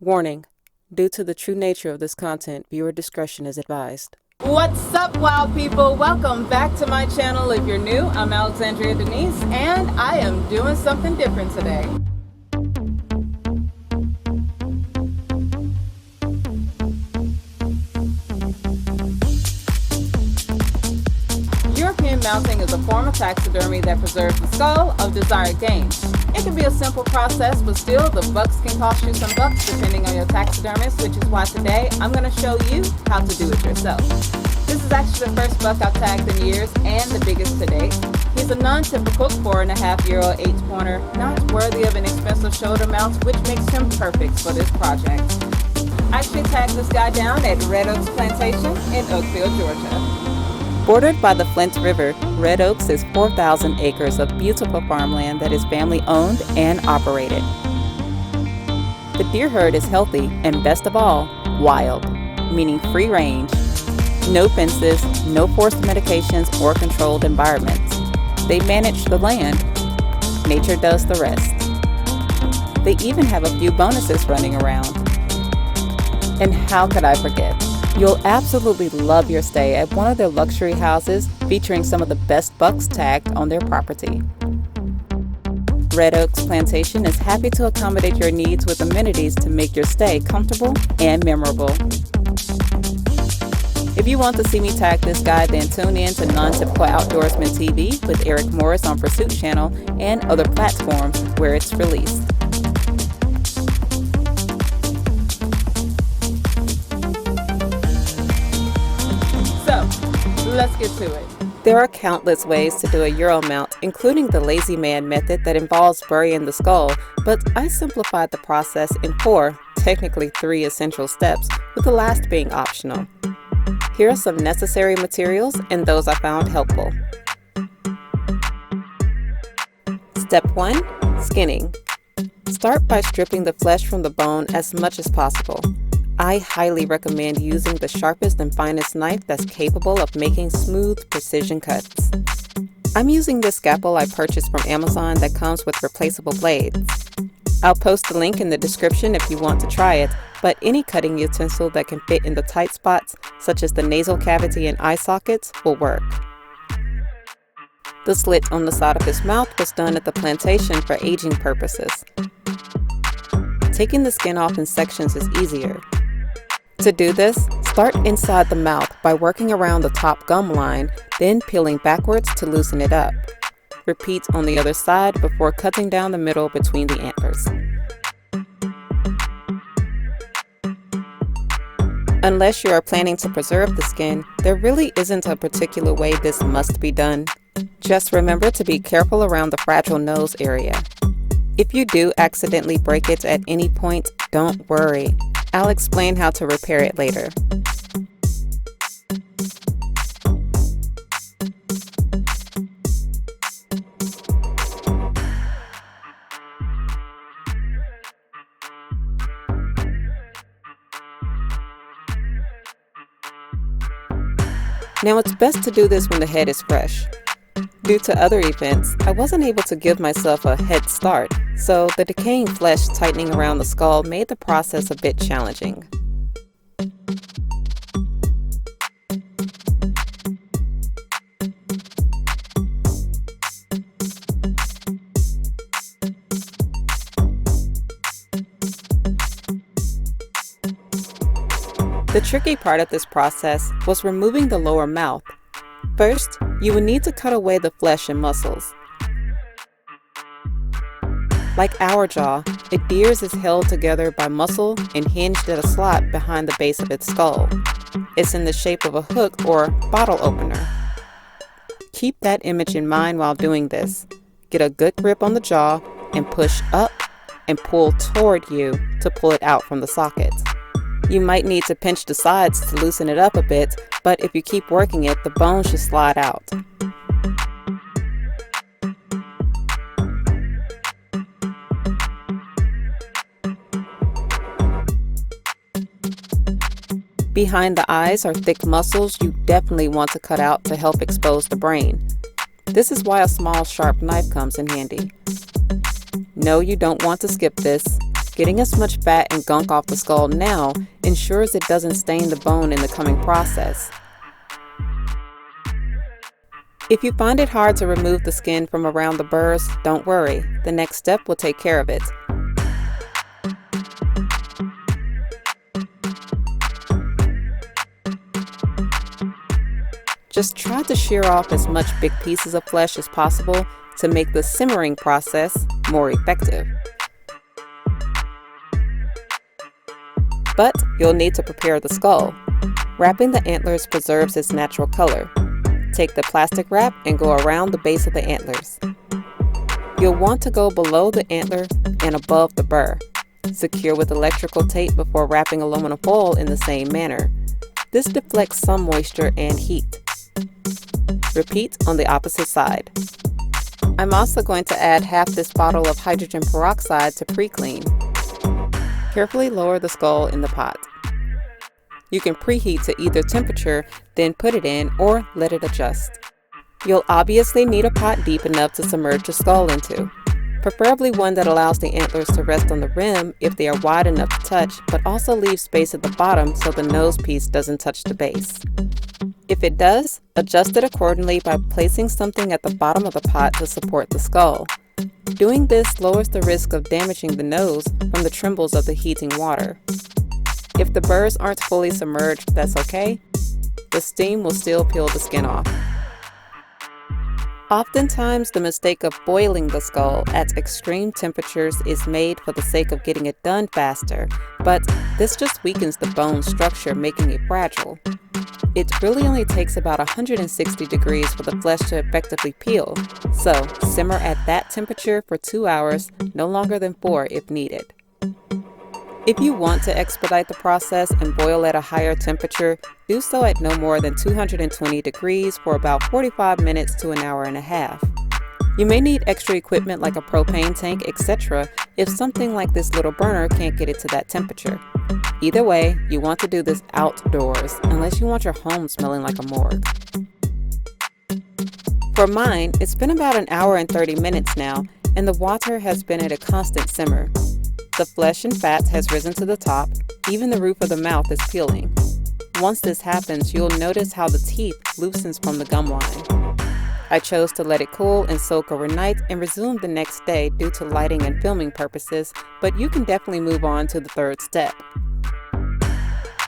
Warning: due to the true nature of this content, viewer discretion is advised. What's up, wild people? Welcome back to my channel. If you're new, I'm Alexandria Denise, and I am doing something different today. European mounting is a form of taxidermy that preserves the skull of desired game. It can be a simple process, but still, the bucks can cost you some bucks depending on your taxidermist, which is why today I'm going to show you how to do it yourself. This is actually the first buck I've tagged in years and the biggest to date. He's a non-typical 4.5-year-old 8-pointer, not worthy of an expensive shoulder mount, which makes him perfect for this project. I actually tagged this guy down at Oaks Plantation in Oakfield, Georgia. Bordered by the Flint River, Red Oaks is 4,000 acres of beautiful farmland that is family-owned and operated. The deer herd is healthy and, best of all, wild, meaning free range. No fences, no forced medications or controlled environments. They manage the land. Nature does the rest. They even have a few bonuses running around. And how could I forget? You'll absolutely love your stay at one of their luxury houses featuring some of the best bucks tagged on their property. Red Oaks Plantation is happy to accommodate your needs with amenities to make your stay comfortable and memorable. If you want to see me tag this guy, then tune in to Non-Typical Outdoorsman TV with Eric Morris on Pursuit Channel and other platforms where it's released. Let's get to it. There are countless ways to do a Euro mount, including the lazy man method that involves burying the skull, but I simplified the process in 4, technically 3 essential steps, with the last being optional. Here are some necessary materials and those I found helpful. Step 1. Skinning. Start by stripping the flesh from the bone as much as possible. I highly recommend using the sharpest and finest knife that's capable of making smooth precision cuts. I'm using this scalpel I purchased from Amazon that comes with replaceable blades. I'll post the link in the description if you want to try it, but any cutting utensil that can fit in the tight spots, such as the nasal cavity and eye sockets, will work. The slit on the side of his mouth was done at the plantation for aging purposes. Taking the skin off in sections is easier. To do this, start inside the mouth by working around the top gum line, then peeling backwards to loosen it up. Repeat on the other side before cutting down the middle between the antlers. Unless you are planning to preserve the skin, there really isn't a particular way this must be done. Just remember to be careful around the fragile nose area. If you do accidentally break it at any point, don't worry. I'll explain how to repair it later. Now it's best to do this when the head is fresh. Due to other events, I wasn't able to give myself a head start, so the decaying flesh tightening around the skull made the process a bit challenging. The tricky part of this process was removing the lower mouth. First, you will need to cut away the flesh and muscles. Like our jaw, a deer's is held together by muscle and hinged at a slot behind the base of its skull. It's in the shape of a hook or bottle opener. Keep that image in mind while doing this. Get a good grip on the jaw and push up and pull toward you to pull it out from the socket. You might need to pinch the sides to loosen it up a bit, but if you keep working it, the bone should slide out. Behind the eyes are thick muscles you definitely want to cut out to help expose the brain. This is why a small sharp knife comes in handy. No, you don't want to skip this. Getting as much fat and gunk off the skull now ensures it doesn't stain the bone in the coming process. If you find it hard to remove the skin from around the burrs, don't worry. The next step will take care of it. Just try to shear off as much big pieces of flesh as possible to make the simmering process more effective. But you'll need to prepare the skull. Wrapping the antlers preserves its natural color. Take the plastic wrap and go around the base of the antlers. You'll want to go below the antler and above the burr. Secure with electrical tape before wrapping aluminum foil in the same manner. This deflects some moisture and heat. Repeat on the opposite side. I'm also going to add half this bottle of hydrogen peroxide to pre-clean. Carefully lower the skull in the pot. You can preheat to either temperature, then put it in, or let it adjust. You'll obviously need a pot deep enough to submerge the skull into. Preferably one that allows the antlers to rest on the rim if they are wide enough to touch, but also leaves space at the bottom so the nose piece doesn't touch the base. If it does, adjust it accordingly by placing something at the bottom of the pot to support the skull. Doing this lowers the risk of damaging the nose from the trembles of the heating water. If the burrs aren't fully submerged, that's okay. The steam will still peel the skin off. Oftentimes, the mistake of boiling the skull at extreme temperatures is made for the sake of getting it done faster, but this just weakens the bone structure, making it fragile. It really only takes about 160 degrees for the flesh to effectively peel, so simmer at that temperature for 2 hours, no longer than 4 if needed. If you want to expedite the process and boil at a higher temperature, do so at no more than 220 degrees for about 45 minutes to an hour and a half. You may need extra equipment like a propane tank, etc. if something like this little burner can't get it to that temperature. Either way, you want to do this outdoors, unless you want your home smelling like a morgue. For mine, it's been about an hour and 30 minutes now, and the water has been at a constant simmer. The flesh and fat has risen to the top, even the roof of the mouth is peeling. Once this happens, you'll notice how the teeth loosens from the gum line. I chose to let it cool and soak overnight and resume the next day due to lighting and filming purposes, but you can definitely move on to the third step.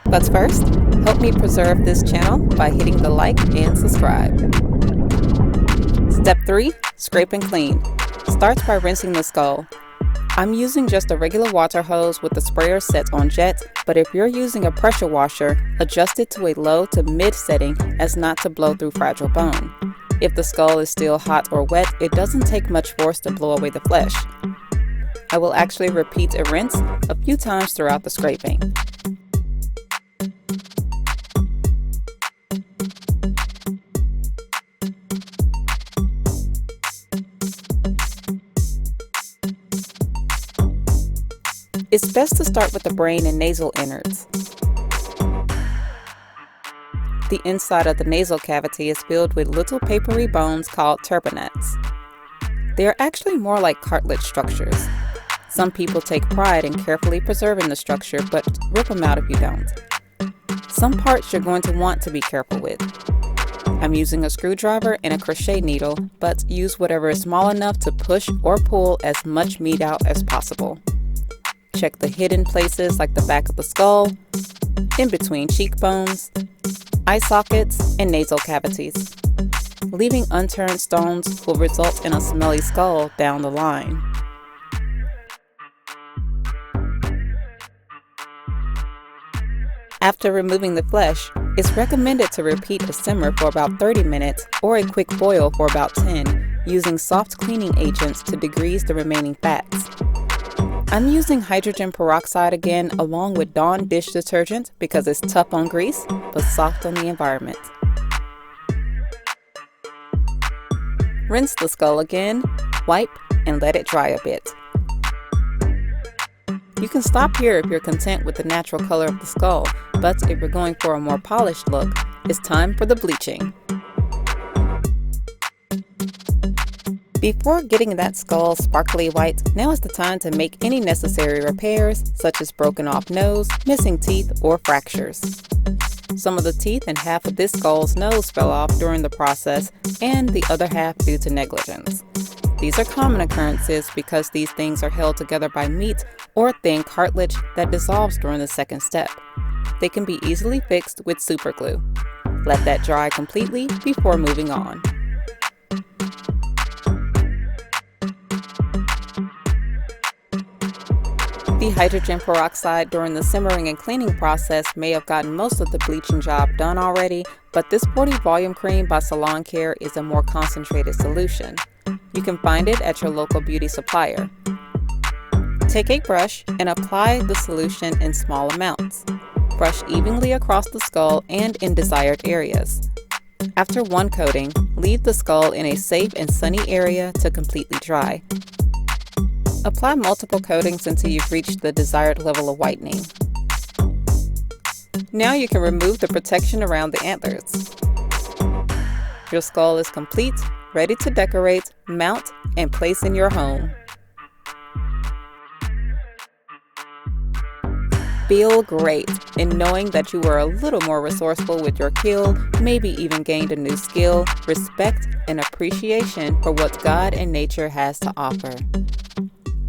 But first, help me preserve this channel by hitting the like and subscribe. Step 3. Scrape and clean. Starts by rinsing the skull. I'm using just a regular water hose with the sprayer set on jet, but if you're using a pressure washer, adjust it to a low to mid setting as not to blow through fragile bone. If the skull is still hot or wet, it doesn't take much force to blow away the flesh. I will actually repeat a rinse a few times throughout the scraping. It's best to start with the brain and nasal innards. The inside of the nasal cavity is filled with little papery bones called turbinates. They are actually more like cartilage structures. Some people take pride in carefully preserving the structure, but rip them out if you don't. Some parts you're going to want to be careful with. I'm using a screwdriver and a crochet needle, but use whatever is small enough to push or pull as much meat out as possible. Check the hidden places like the back of the skull, in between cheekbones, eye sockets, and nasal cavities. Leaving unturned stones will result in a smelly skull down the line. After removing the flesh, it's recommended to repeat a simmer for about 30 minutes or a quick boil for about 10, using soft cleaning agents to degrease the remaining fats. I'm using hydrogen peroxide again along with Dawn dish detergent because it's tough on grease but soft on the environment. Rinse the skull again, wipe, and let it dry a bit. You can stop here if you're content with the natural color of the skull, but if you're going for a more polished look, it's time for the bleaching. Before getting that skull sparkly white, now is the time to make any necessary repairs, such as broken off nose, missing teeth, or fractures. Some of the teeth and half of this skull's nose fell off during the process, and the other half due to negligence. These are common occurrences because these things are held together by meat or thin cartilage that dissolves during the second step. They can be easily fixed with super glue. Let that dry completely before moving on. The hydrogen peroxide during the simmering and cleaning process may have gotten most of the bleaching job done already, but this 40 volume cream by Salon Care is a more concentrated solution. You can find it at your local beauty supplier. Take a brush and apply the solution in small amounts. Brush evenly across the skull and in desired areas. After one coating, leave the skull in a safe and sunny area to completely dry. Apply multiple coatings until you've reached the desired level of whitening. Now you can remove the protection around the antlers. Your skull is complete, ready to decorate, mount, and place in your home. Feel great in knowing that you were a little more resourceful with your kill, maybe even gained a new skill, respect, and appreciation for what God and nature has to offer.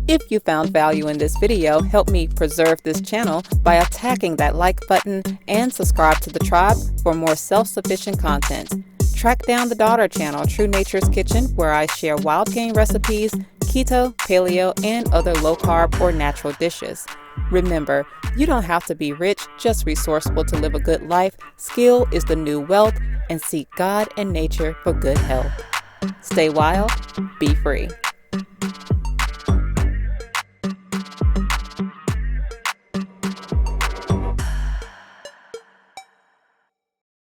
If you found value in this video, help me preserve this channel by attacking that like button and subscribe to the tribe for more self-sufficient content. Track down the daughter channel, True Nature's Kitchen, where I share wild game recipes, keto, paleo, and other low-carb or natural dishes. Remember, you don't have to be rich, just resourceful to live a good life. Skill is the new wealth, and seek God and nature for good health. Stay wild, be free.